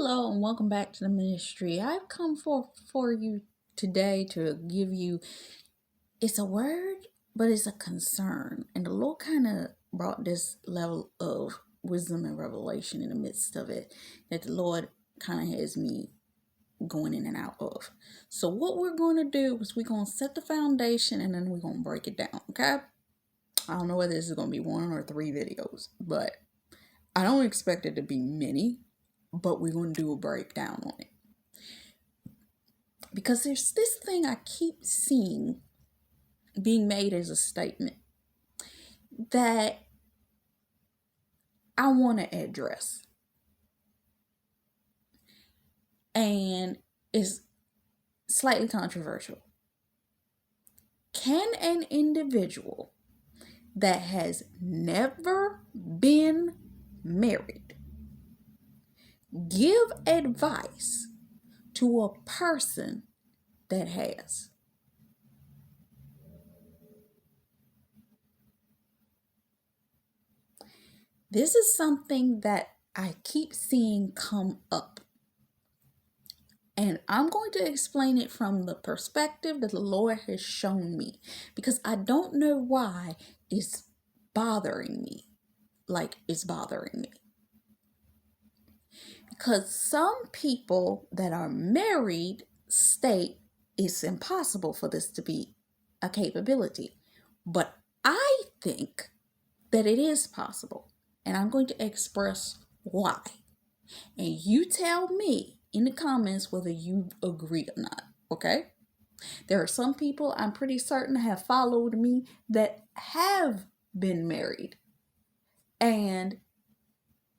Hello and welcome back to the ministry. I've come for you today to give you, it's a word, but it's a concern. And the Lord kind of brought this level of wisdom and revelation in the midst of it that the Lord kind of has me going in and out of. So what we're going to do is we're going to set the foundation and then we're going to break it down, okay? I don't know whether this is going to be 1 or 3 videos, but I don't expect it to be many, but we're going to do a breakdown on it. Because there's this thing I keep seeing being made as a statement that I want to address. And it's slightly controversial. Can an individual that has never been married give advice to a person that has? This is something that I keep seeing come up. And I'm going to explain it from the perspective that the Lord has shown me, because I don't know why it's bothering me like it's bothering me. Because some people that are married state it's impossible for this to be a capability. But I think that it is possible. And I'm going to express why. And you tell me in the comments whether you agree or not, okay? There are some people I'm pretty certain have followed me that have been married. And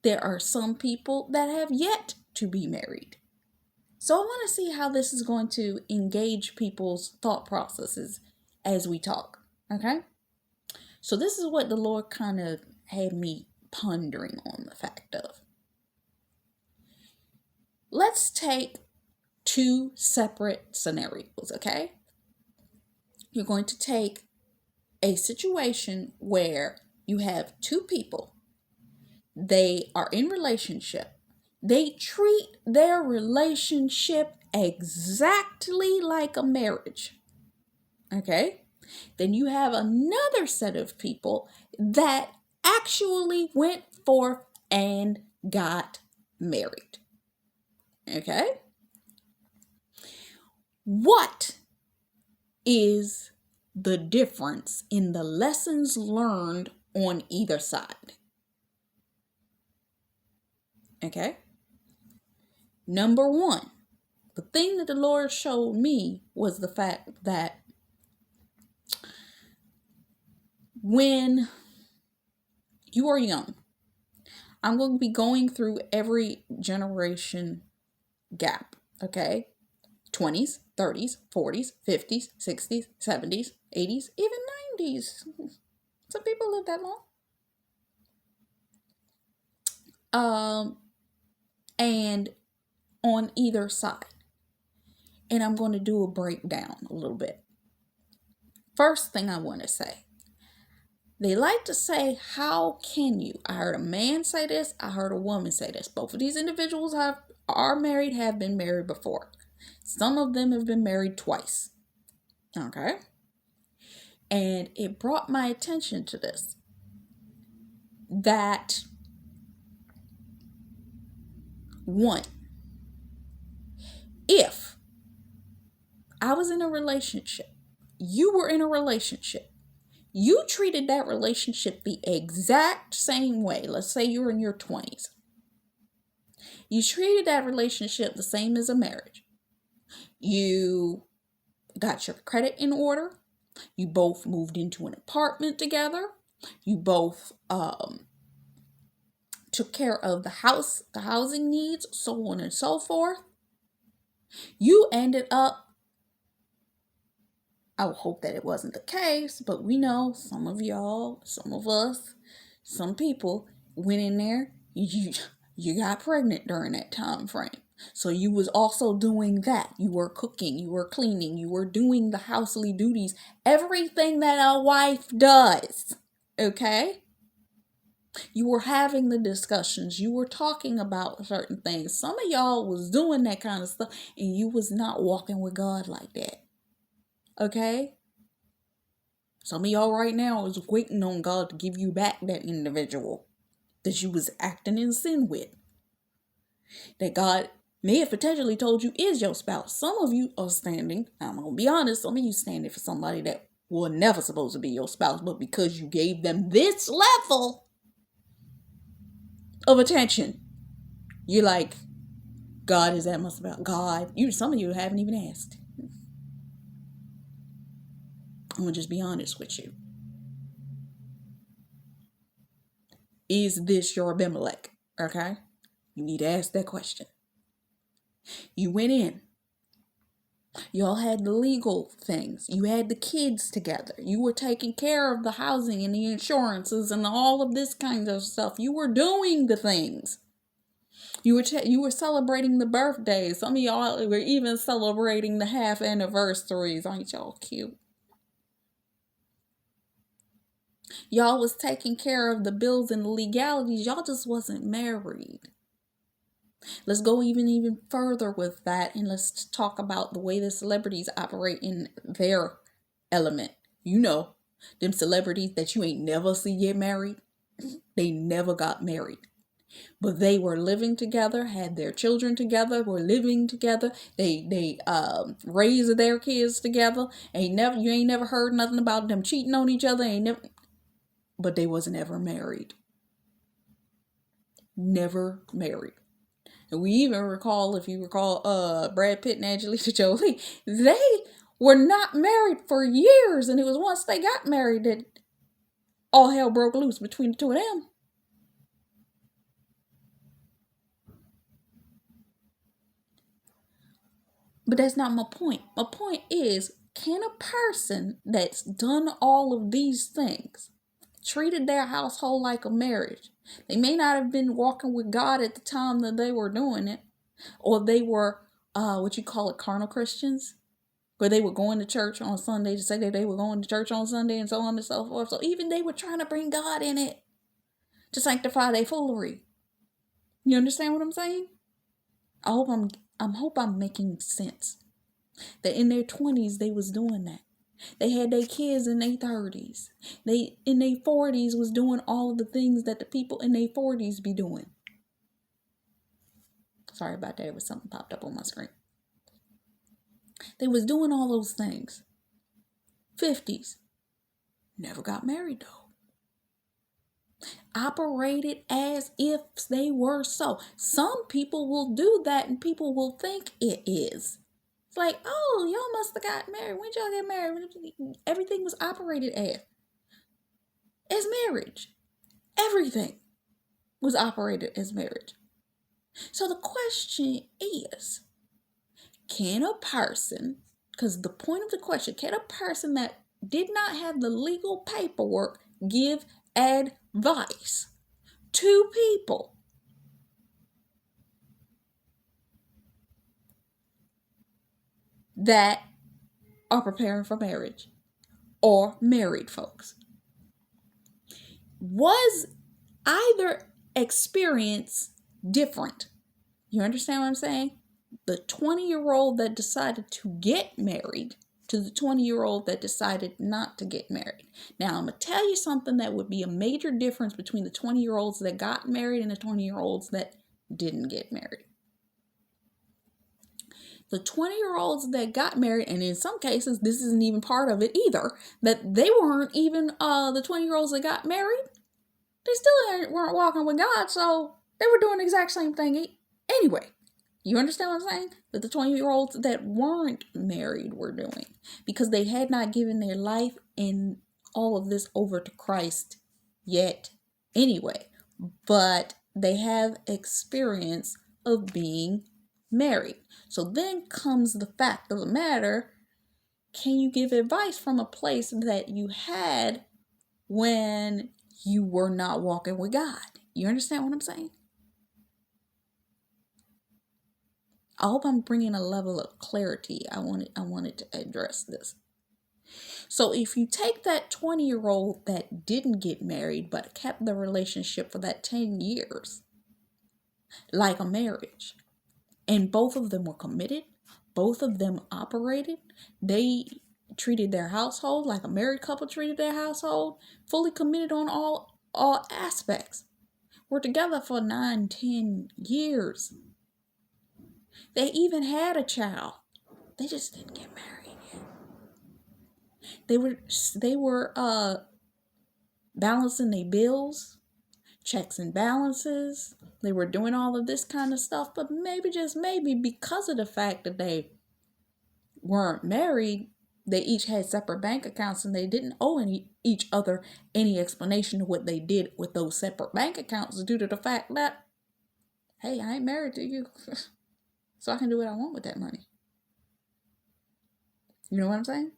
there are some people that have yet to be married. So I want to see how this is going to engage people's thought processes as we talk, okay? So this is what the Lord kind of had me pondering on the fact of. Let's take 2 separate scenarios, okay? You're going to take a situation where you have 2 people. They are in relationship. They treat their relationship exactly like a marriage, okay? Then you have another set of people that actually went forth and got married. Okay? What is the difference in the lessons learned on either side? Okay? Number 1, the thing that the Lord showed me was the fact that when you are young, I'm going to be going through every generation gap, okay? 20s, 30s, 40s, 50s, 60s, 70s, 80s, even 90s. Some people live that long. And on either side. And I'm going to do a breakdown a little bit. First thing I want to say. They like to say, how can you? I heard a man say this. I heard a woman say this. Both of these individuals are married, have been married before. Some of them have been married twice. Okay? And it brought my attention to this. That, 1, if I was in a relationship, you were in a relationship, you treated that relationship the exact same way. Let's say you were in your 20s. You treated that relationship the same as a marriage. You got your credit in order. You both moved into an apartment together. You both took care of the house, the housing needs, so on and so forth. You ended up, I would hope that it wasn't the case, but we know some of y'all, some of us, some people went in there, you got pregnant during that time frame. So you was also doing that. You were cooking, you were cleaning, you were doing the housely duties, everything that a wife does, okay? You were having the discussions. You were talking about certain things. Some of y'all was doing that kind of stuff and you was not walking with God like that. Okay? Some of y'all right now is waiting on God to give you back that individual that you was acting in sin with. That God may have potentially told you is your spouse. Some of you are standing, I'm going to be honest, some of you standing for somebody that were never supposed to be your spouse, but because you gave them this level of attention, you're like, God is that much about God. Some of you haven't even asked. I'm going to just be honest with you. Is this your Abimelech? Okay? You need to ask that question. You went in. Y'all had the legal things. You had the kids together. You were taking care of the housing and the insurances and all of this kind of stuff. You were doing the things. You were celebrating the birthdays. Some of y'all were even celebrating the half anniversaries. Aren't y'all cute? Y'all was taking care of the bills and the legalities. Y'all just wasn't married. Let's go even further with that, and let's talk about the way the celebrities operate in their element. You know, them celebrities that you ain't never see get married. They never got married. But they were living together, had their children together, were living together. They raised their kids together. You ain't never heard nothing about them cheating on each other. But they wasn't ever married. Never married. And we even recall, if you recall, Brad Pitt and Angelina Jolie, they were not married for years, and it was once they got married that all hell broke loose between the two of them. But that's not my point. My point is, can a person that's done all of these things, treated their household like a marriage, they may not have been walking with God at the time that they were doing it, or they were, what you call it, carnal Christians, where they were going to church on Sunday to say that they were going to church on Sunday and so on and so forth. So even they were trying to bring God in it to sanctify their foolery. You understand what I'm saying? I hope I'm making sense. That in their 20s they was doing that. They had their kids in their 30s. They in their 40s was doing all of the things that the people in their 40s be doing. Sorry about that. It was something popped up on my screen. They was doing all those things. 50s. Never got married though. Operated as if they were so. Some people will do that and people will think it is. It's like, oh, y'all must have got married. When y'all get married? Everything was operated as marriage. Everything was operated as marriage. So the question is, can a person, because the point of the question, can a person that did not have the legal paperwork give advice to people that are preparing for marriage or married folks? Was either experience different? You understand what I'm saying? The 20-year-old that decided to get married to the 20-year-old that decided not to get married. Now, I'm going to tell you something that would be a major difference between the 20-year-olds that got married and the 20-year-olds that didn't get married. The 20-year-olds that got married, and in some cases, this isn't even part of it either, that they weren't even the 20-year-olds that got married. They still weren't walking with God, so they were doing the exact same thing anyway. You understand what I'm saying? That the 20-year-olds that weren't married were doing, because they had not given their life and all of this over to Christ yet anyway. But they have experience of being married. So then comes the fact of the matter, can you give advice from a place that you had when you were not walking with God? You understand what I'm saying? I hope I'm bringing a level of clarity. I wanted to address this. So if you take that 20-year-old that didn't get married but kept the relationship for that 10 years, like a marriage, and both of them were committed, both of them operated, they treated their household like a married couple treated their household, fully committed on all aspects. Were together for 9, 10 years. They even had a child. They just didn't get married yet. They were balancing their bills, checks and balances. They were doing all of this kind of stuff, but maybe, just maybe, because of the fact that they weren't married, they each had separate bank accounts and they didn't owe each other any explanation of what they did with those separate bank accounts, due to the fact that, hey, I ain't married to you, so I can do what I want with that money. You know what I'm saying?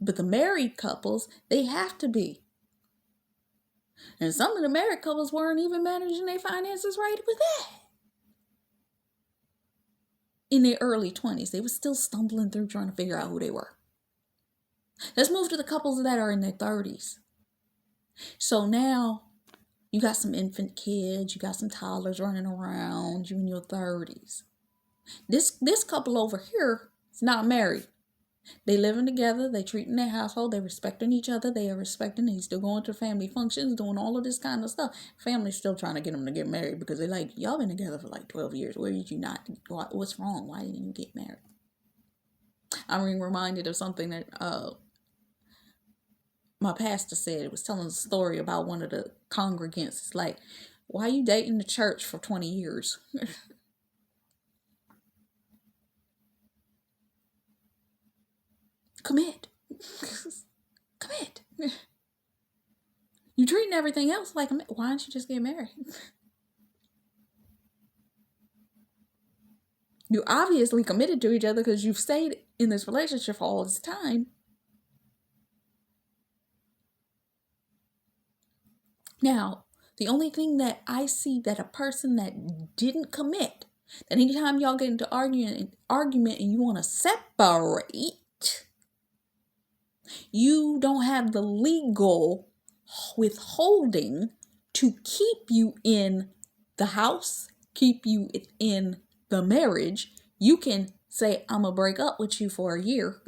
But the married couples, they have to be. And some of the married couples weren't even managing their finances right with that. In their early 20s, they were still stumbling through trying to figure out who they were. Let's move to the couples that are in their 30s. So now you got some infant kids, you got some toddlers running around, you in your 30s. This couple over here is not married. They living together, they treating their household, they respecting each other, they are respecting, he's still going to family functions, doing all of this kind of stuff. Family's still trying to get them to get married because they're like, y'all been together for like 12 years. Where did you not? What's wrong? Why didn't you get married? I'm reminded of something that my pastor said. It was telling a story about one of the congregants. It's like, why are you dating the church for 20 years? Commit. Commit. You treating everything else like, why don't you just get married? You obviously committed to each other because you've stayed in this relationship for all this time. Now, the only thing that I see that a person that didn't commit, that anytime y'all get into argument and you want to separate, you don't have the legal withholding to keep you in the house, keep you in the marriage. You can say, I'm going to break up with you for a year,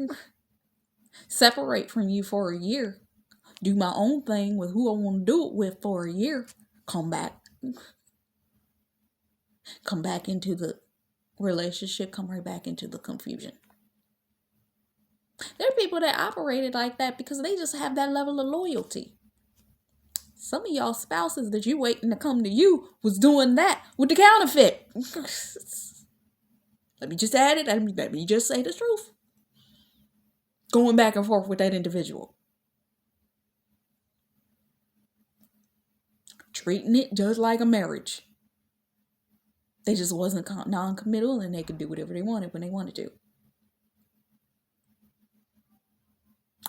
separate from you for a year, do my own thing with who I want to do it with for a year, come back into the relationship, come right back into the confusion. There are people that operated like that because they just have that level of loyalty. Some of y'all spouses that you waiting to come to you was doing that with the counterfeit. Let me just add it. Let me just say the truth. Going back and forth with that individual. Treating it just like a marriage. They just wasn't non-committal and they could do whatever they wanted when they wanted to.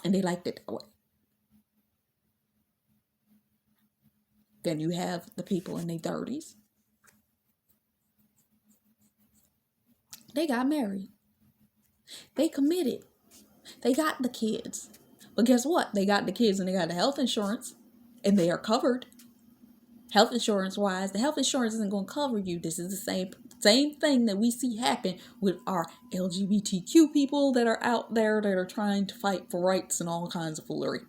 And they liked it that way. Then you have the people in their 30s. They got married. They committed. They got the kids. But guess what? They got the kids and they got the health insurance. And they are covered. Health insurance wise, the health insurance isn't going to cover you. This is the same thing that we see happen with our LGBTQ people that are out there that are trying to fight for rights and all kinds of foolery.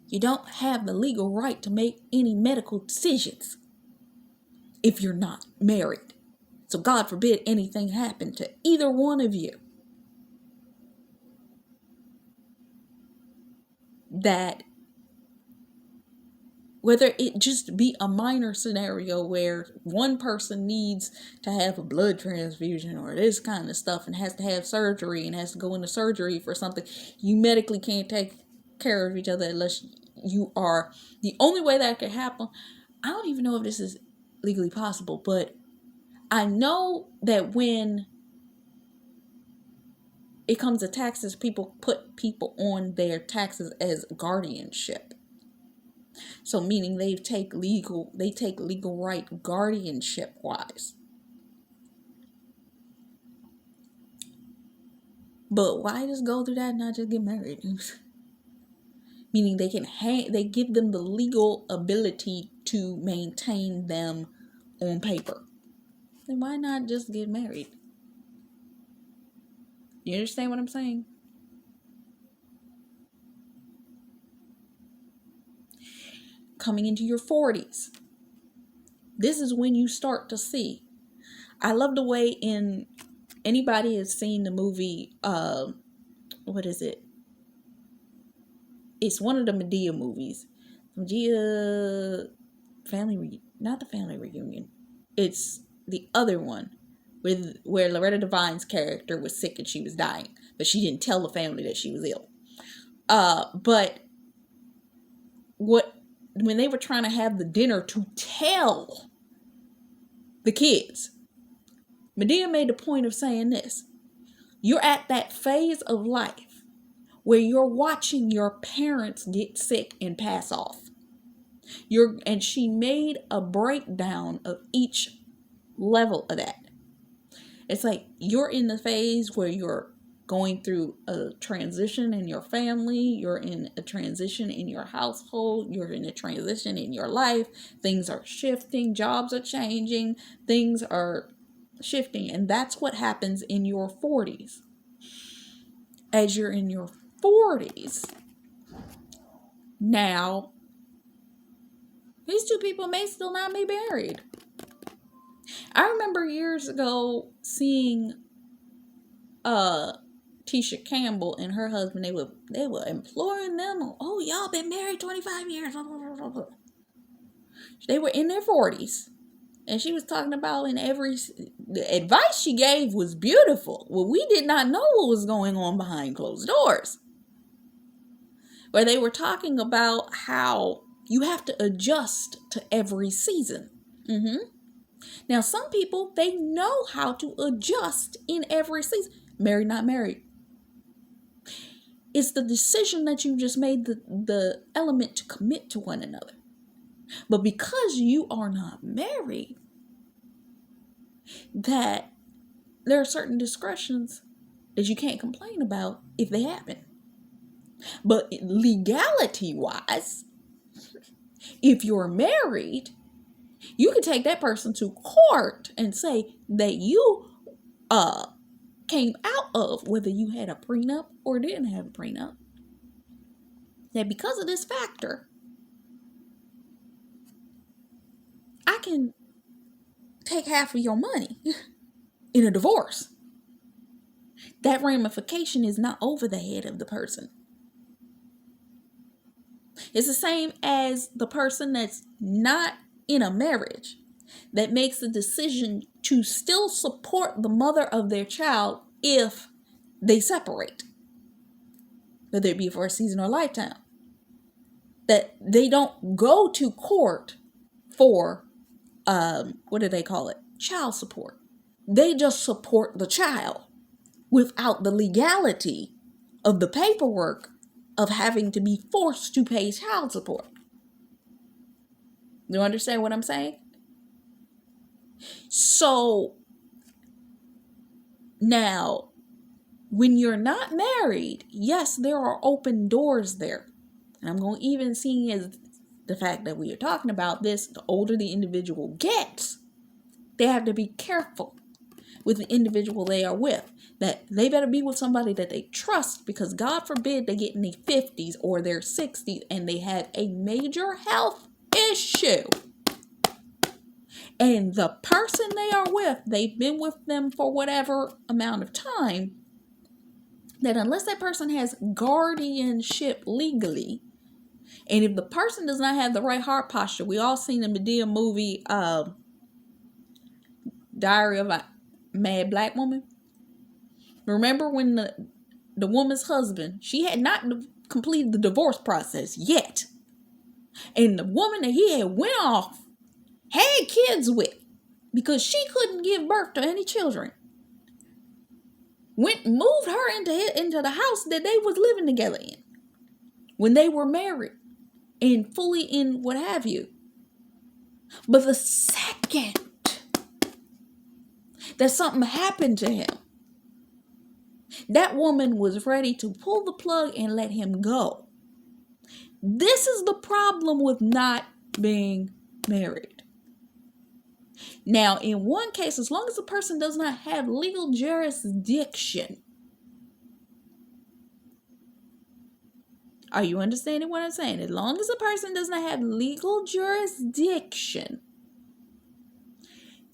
You don't have the legal right to make any medical decisions if you're not married. So God forbid anything happen to either one of you. That whether it just be a minor scenario where one person needs to have a blood transfusion or this kind of stuff and has to have surgery and has to go into surgery for something, you medically can't take care of each other unless you are. The only way that can happen, I don't even know if this is legally possible, but I know that when it comes to taxes, people put people on their taxes as guardianship. So meaning they take legal right guardianship wise. But why just go through that and not just get married? Meaning they give them the legal ability to maintain them on paper. Then why not just get married? You understand what I'm saying? Coming into your 40s. This is when you start to see. I love the way anybody has seen the movie, what is it? It's one of the Medea movies. Medea not the family reunion. It's the other one where Loretta Devine's character was sick and she was dying, but she didn't tell the family that she was ill. But when they were trying to have the dinner to tell the kids, Medea made a point of saying this: you're at that phase of life where you're watching your parents get sick and pass off. And she made a breakdown of each level of that. It's like you're in the phase where you're going through a transition in your family, you're in a transition in your household, you're in a transition in your life. Things are shifting, jobs are changing, things are shifting, and that's what happens in your 40s. As you're in your 40s, now these two people may still not be married. I remember years ago seeing Tisha Campbell and her husband. They were imploring them, oh, y'all been married 25 years. They were in their 40s. And she was talking about the advice she gave was beautiful. Well, we did not know what was going on behind closed doors. Where they were talking about how you have to adjust to every season. Now, some people, they know how to adjust in every season. Married, not married. It's the decision that you just made the element to commit to one another. But because you are not married, that there are certain discretions that you can't complain about if they happen. But legality-wise, if you're married, you can take that person to court and say that you came out of, whether you had a prenup or didn't have a prenup, that because of this factor, I can take half of your money in a divorce. That ramification is not over the head of the person. It's the same as the person that's not in a marriage that makes the decision to still support the mother of their child if they separate, whether it be for a season or a lifetime. That they don't go to court for, what do they call it? Child support. They just support the child without the legality of the paperwork of having to be forced to pay child support. You understand what I'm saying? So now, when you're not married, yes, there are open doors there. And I'm going to even see as the fact that we are talking about this, the older the individual gets, they have to be careful with the individual they are with. That they better be with somebody that they trust, because God forbid they get in their 50s or their 60s and they have a major health issue. And the person they are with, they've been with them for whatever amount of time, that unless that person has guardianship legally, and if the person does not have the right heart posture, we all seen the Medea movie, Diary of a Mad Black Woman. Remember when the woman's husband, she had not completed the divorce process yet. And the woman that he had went off, had kids with, because she couldn't give birth to any children, moved her into the house that they was living together in when they were married and fully in what have you. But the second that something happened to him, That woman was ready to pull the plug and let him go. This is the problem with not being married. Now, in one case, as long as the person does not have legal jurisdiction, are you understanding what I'm saying? As long as a person does not have legal jurisdiction,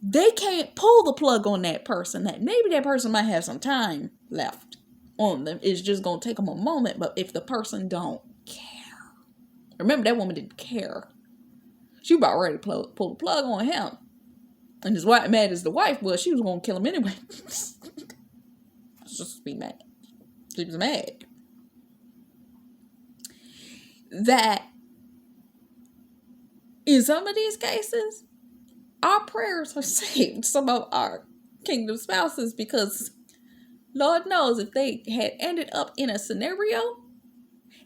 they can't pull the plug on that person. That maybe that person might have some time left on them. It's just going to take them a moment. But if the person don't care, remember that woman didn't care. She about ready to pull the plug on him. And as mad as the wife was, she was going to kill him anyway. Just be mad. She was mad. That in some of these cases, our prayers have saved some of our kingdom spouses, because Lord knows if they had ended up in a scenario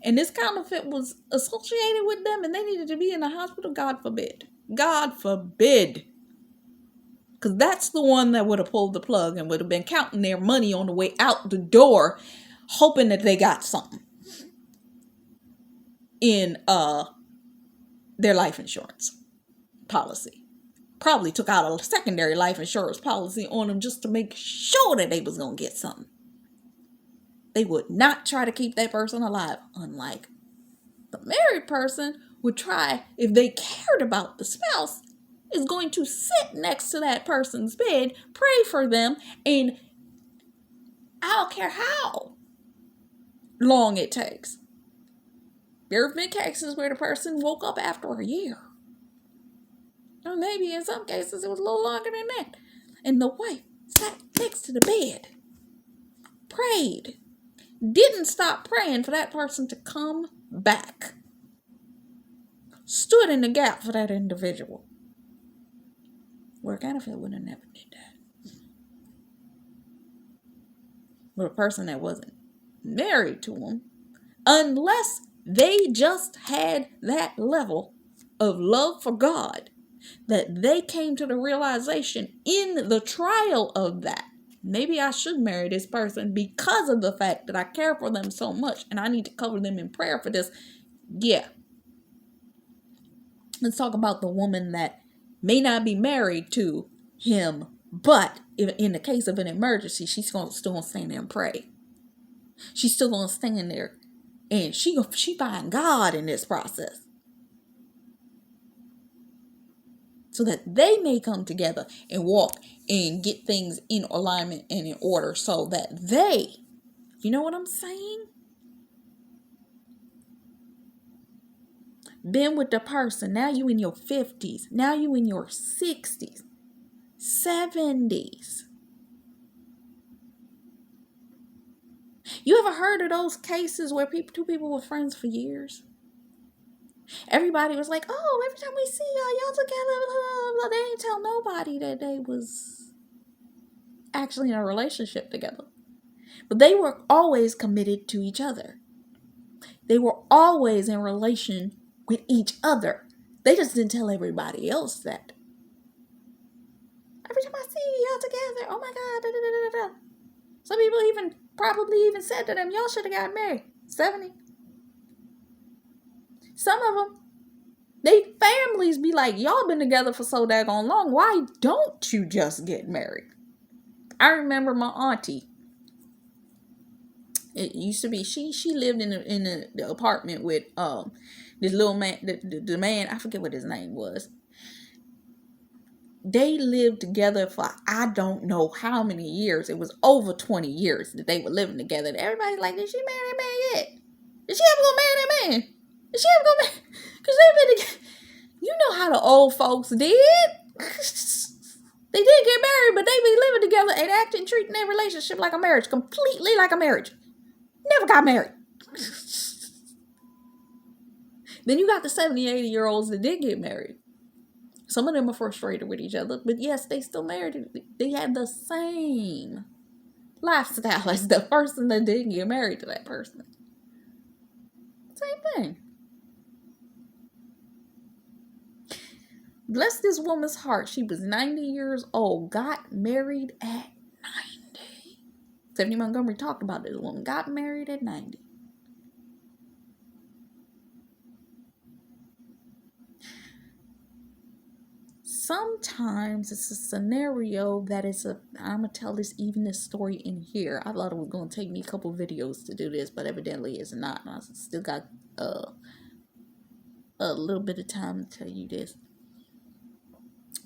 and this counterfeit was associated with them and they needed to be in the hospital, God forbid. God forbid. Because that's the one that would have pulled the plug and would have been counting their money on the way out the door, hoping that they got something in their life insurance policy. Probably took out a secondary life insurance policy on them just to make sure that they was going to get something. They would not try to keep that person alive. Unlike the married person would try, if they cared about the spouse, is going to sit next to that person's bed, pray for them, and I don't care how long it takes. There have been cases where the person woke up after a year. Or maybe in some cases it was a little longer than that. And the wife sat next to the bed, prayed, didn't stop praying for that person to come back, stood in the gap for that individual. Where a counterfeit would have never did that. But a person that wasn't married to him, unless they just had that level of love for God, that they came to the realization in the trial of that, maybe I should marry this person because of the fact that I care for them so much and I need to cover them in prayer for this. Yeah. Let's talk about the woman that may not be married to him, but in the case of an emergency, she's still going to stand there and pray. She's still going to stand there and she find God in this process, so that they may come together and walk and get things in alignment and in order, so that they, you know what I'm saying? Been with the person, now you in your 50s, now you in your 60s, 70s. You ever heard of those cases where two people were friends for years? Everybody was like, oh, every time we see y'all together, blah, blah, blah. They didn't tell nobody that they was actually in a relationship together. But they were always committed to each other. They were always in relation with each other. They just didn't tell everybody else that. Every time I see y'all together, oh my God, da, da, da, da, da. Some people probably even said to them, y'all should have got married. 70. Some of them, they families be like, y'all been together for so daggone long. Why don't you just get married? I remember my auntie. It used to be, she lived in the apartment with this little man, the man, I forget what his name was. They lived together for I don't know how many years. It was over 20 years that they were living together. And everybody's like, did she marry that man yet? Did she ever go marry that man? Did she ever go marry? Because they've been together. You know how the old folks did. They did get married, but they be living together and acting, treating their relationship like a marriage. Completely like a marriage. Never got married. Then you got the 70, 80-year-olds that did get married. Some of them are frustrated with each other, but yes, they still married. They had the same lifestyle as the person that didn't get married to that person. Same thing. Bless this woman's heart. She was 90 years old, got married at 90. Stephanie Montgomery talked about this woman, got married at 90. Sometimes it's a scenario that is I'm going to tell this story in here. I thought it was going to take me a couple videos to do this, but evidently it's not. I still got a little bit of time to tell you this.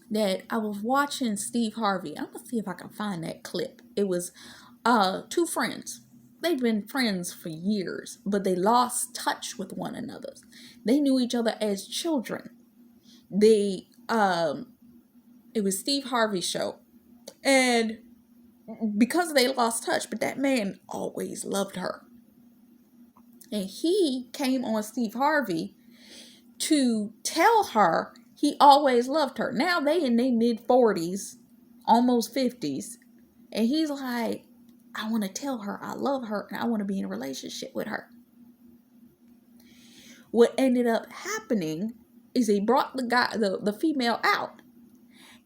That I was watching Steve Harvey. I'm going to see if I can find that clip. It was two friends. They'd been friends for years, but they lost touch with one another. They knew each other as children. It was Steve Harvey's show. And because they lost touch, but that man always loved her. And he came on Steve Harvey to tell her he always loved her. Now they in their mid-40s, almost 50s. And he's like, I want to tell her I love her and I want to be in a relationship with her. What ended up happening is he brought the female out.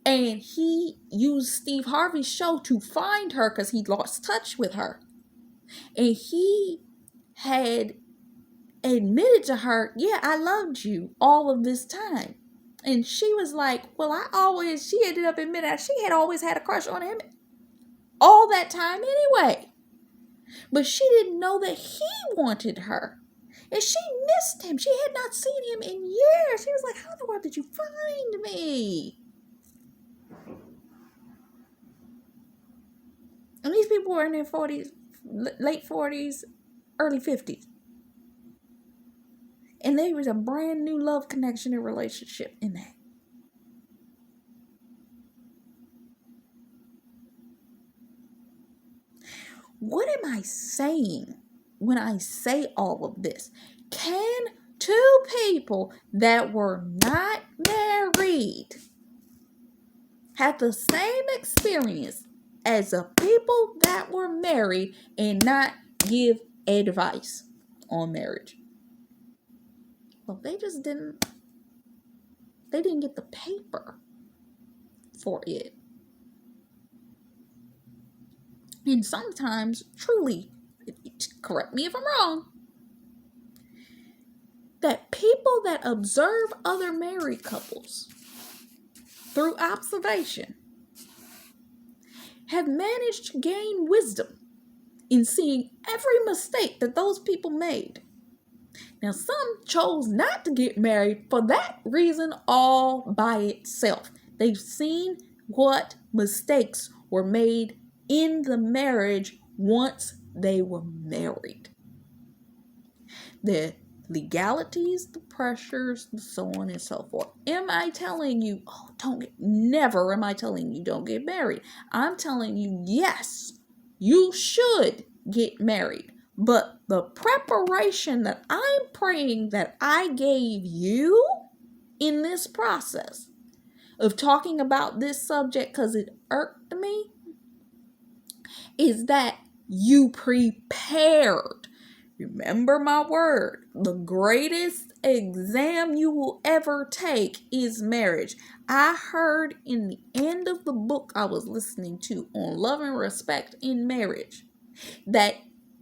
And he used Steve Harvey's show to find her because he lost touch with her. And he had admitted to her, yeah, I loved you all of this time. And she was like, well, she ended up admitting that she had always had a crush on him all that time anyway. But she didn't know that he wanted her. And she missed him. She had not seen him in years. She was like, how in the world did you find me? And these people were in their 40s, late 40s, early 50s. And there was a brand new love connection and relationship in that. What am I saying when I say all of this? Can two people that were not married have the same experience as the people that were married and not give advice on marriage? Well, they didn't get the paper for it. And sometimes, truly, correct me if I'm wrong, that people that observe other married couples through observation have managed to gain wisdom in seeing every mistake that those people made. Now, some chose not to get married for that reason all by itself. They've seen what mistakes were made in the marriage once they were married. The legalities, the pressures, and so on and so forth. Am I telling you, never am I telling you don't get married. I'm telling you, yes, you should get married. But the preparation that I'm praying that I gave you in this process of talking about this subject, because it irked me, is that you prepared. Remember my word. The greatest exam you will ever take is marriage. I heard in the end of the book I was listening to on Love and Respect in Marriage that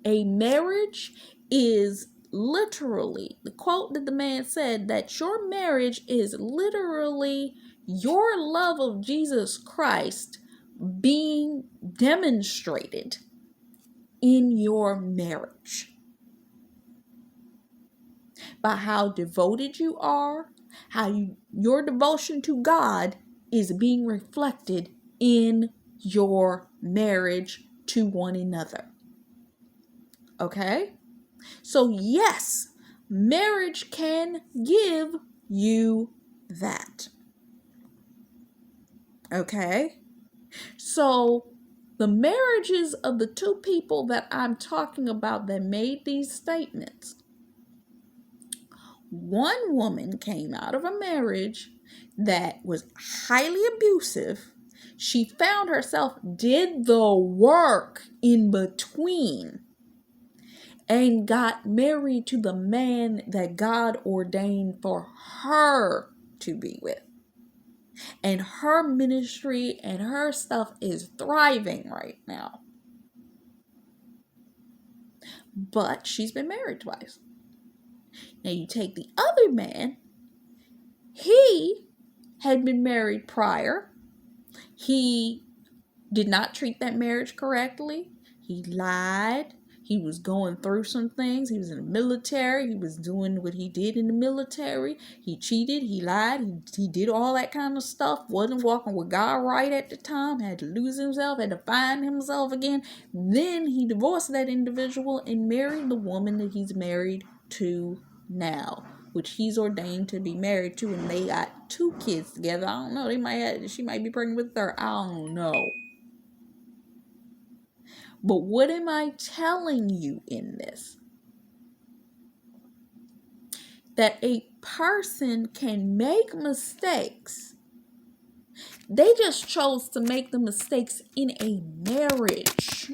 a marriage is literally, the quote that the man said, that your marriage is literally your love of Jesus Christ being demonstrated in your marriage by how devoted you are, your devotion to God is being reflected in your marriage to one another. Okay? So yes, marriage can give you that. Okay? So the marriages of the two people that I'm talking about that made these statements, one woman came out of a marriage that was highly abusive. She found herself, did the work in between, and got married to the man that God ordained for her to be with. And her ministry and her stuff is thriving right now. but she's been married twice. Now you take the other man, he had been married prior. He did not treat that marriage correctly. He lied. He was going through some things. He was in the military. He was doing what he did in the military. He cheated. He lied. He did all that kind of stuff. Wasn't walking with God right at the time. Had to lose himself. Had to find himself again. Then he divorced that individual and married the woman that he's married to now, which he's ordained to be married to, and they got 2 kids together. I don't know. She might be pregnant with her. I don't know. But what am I telling you in this? That a person can make mistakes. They just chose to make the mistakes in a marriage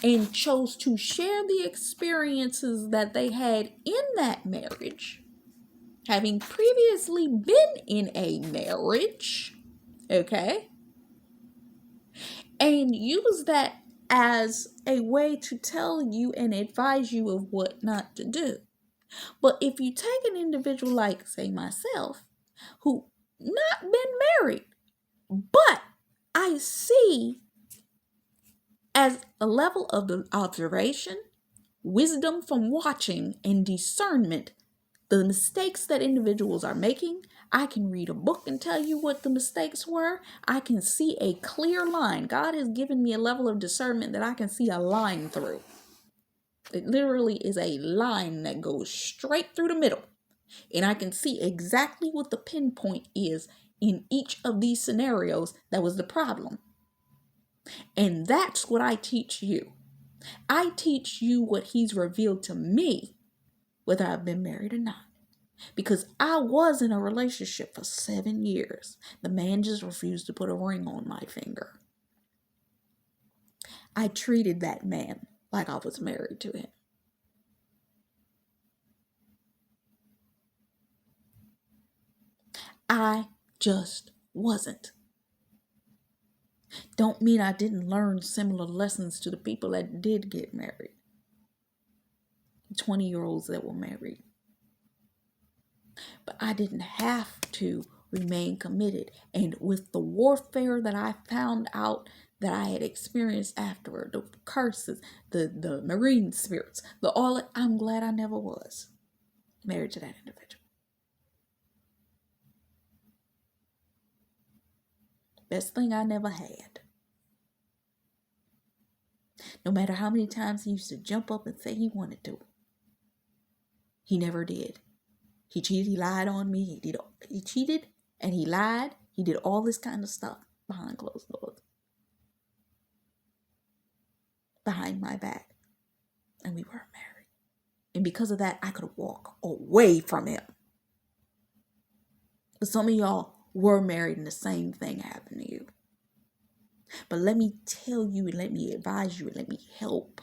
and chose to share the experiences that they had in that marriage, having previously been in a marriage, okay? And use that as a way to tell you and advise you of what not to do. But if you take an individual like, say, myself, who not been married, but I see as a level of the observation, wisdom from watching, and discernment, the mistakes that individuals are making, I can read a book and tell you what the mistakes were. I can see a clear line. God has given me a level of discernment that I can see a line through. It literally is a line that goes straight through the middle. And I can see exactly what the pinpoint is in each of these scenarios that was the problem. And that's what I teach you. I teach you what he's revealed to me, whether I've been married or not. Because I was in a relationship for 7 years. The man just refused to put a ring on my finger. I treated that man like I was married to him. I just wasn't. Don't mean I didn't learn similar lessons to the people that did get married. 20-year-olds that were married. But I didn't have to remain committed. And with the warfare that I found out that I had experienced afterward, the curses, the marine spirits, I'm glad I never was married to that individual. Best thing I never had. No matter how many times he used to jump up and say he wanted to, he never did. He cheated, he lied on me, he cheated and he lied. He did all this kind of stuff behind closed doors, behind my back. And we weren't married. And because of that, I could walk away from him. But some of y'all were married and the same thing happened to you. But let me tell you and let me advise you and let me help